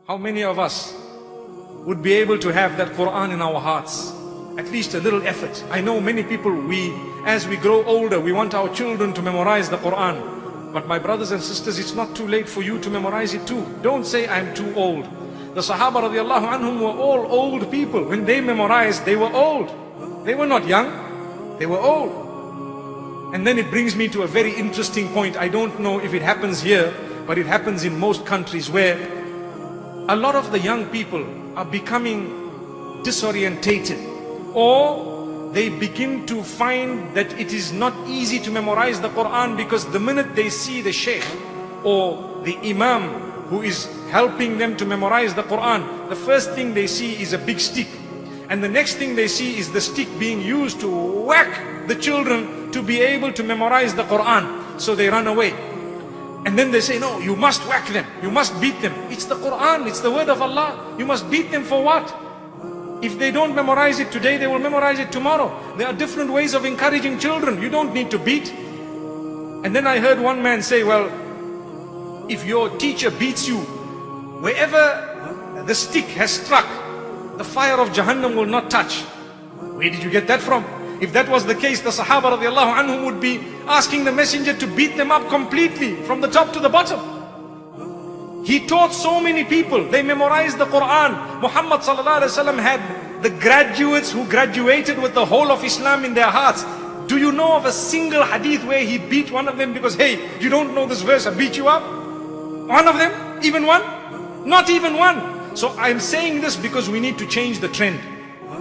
How many of us would be able to have that Quran in our hearts? At least a little effort. I know many people, as we grow older, we want our children to memorize the Quran. But my brothers and sisters, it's not too late for you to memorize it too. Don't say, I'm too old. The Sahaba radiallahu anhum were all old people. When they memorized, they were old. They were not young, they were old. And then it brings me to a very interesting point. I don't know if it happens here, but it happens in most countries where a lot of the young people are becoming disorientated, or they begin to find that it is not easy to memorize the Quran, because the minute they see the sheikh or the imam who is helping them to memorize the Quran, the first thing they see is a big stick. And the next thing they see is the stick being used to whack the children to be able to memorize the Quran. So they run away. And then they say, no, you must whack them, you must beat them. It's the Quran, it's the word of Allah. You must beat them for what? If they don't memorize it today, they will memorize it tomorrow. There are different ways of encouraging children. You don't need to beat. And then I heard one man say, well, if your teacher beats you, wherever the stick has struck, the fire of Jahannam will not touch. Where did you get that from? If that was the case, the Sahaba radiallahu anhum would be asking the messenger to beat them up completely from the top to the bottom. He taught so many people, they memorized the Quran. Muhammad sallallahu alaihi wasallam had the graduates who graduated with the whole of Islam in their hearts. Do you know of a single hadith where he beat one of them because, hey, you don't know this verse, I beat you up? One of them? Even one? Not even one. So I'm saying this because we need to change the trend.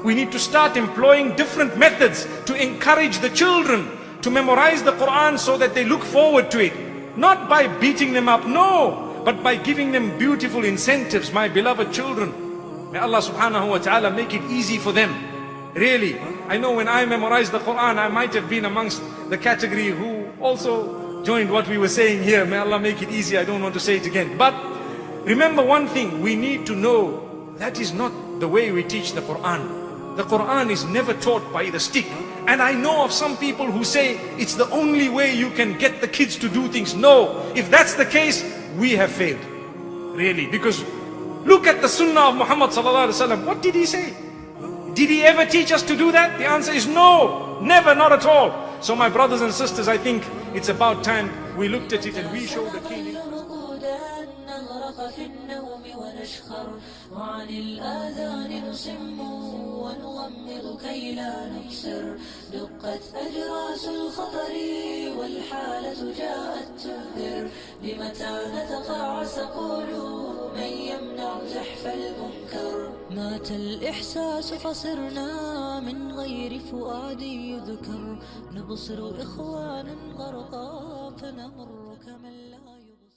We need to start employing different methods to encourage the children to memorize the Quran so that they look forward to it. Not by beating them up, no, but by giving them beautiful incentives. My beloved children, may Allah subhanahu wa ta'ala make it easy for them. Really, I know when I memorized the Quran, I might have been amongst the category who also joined what we were saying here. May Allah make it easy, I don't want to say it again. But remember one thing, we need to know that is not the way we teach the Quran. The Quran is never taught by the stick. And I know of some people who say it's the only way you can get the kids to do things. No, if that's the case, we have failed. Really, because look at the sunnah of Muhammad sallallahu alaihi wasallam. What did he say? Did he ever teach us to do that? The answer is no, never, not at all. So my brothers and sisters, I think it's about time we looked at it and we showed the king. في النوم ونشخر وعن الآذان نصم ونغمض كي لا نبصر دقت أجراس الخطر والحالة جاءت تنذر لمتى نتقاعس قولوا من يمنع زحف المنكر مات الإحساس فصرنا من غير فؤاد يذكر نبصر إخوانا غرقا فنمر كمن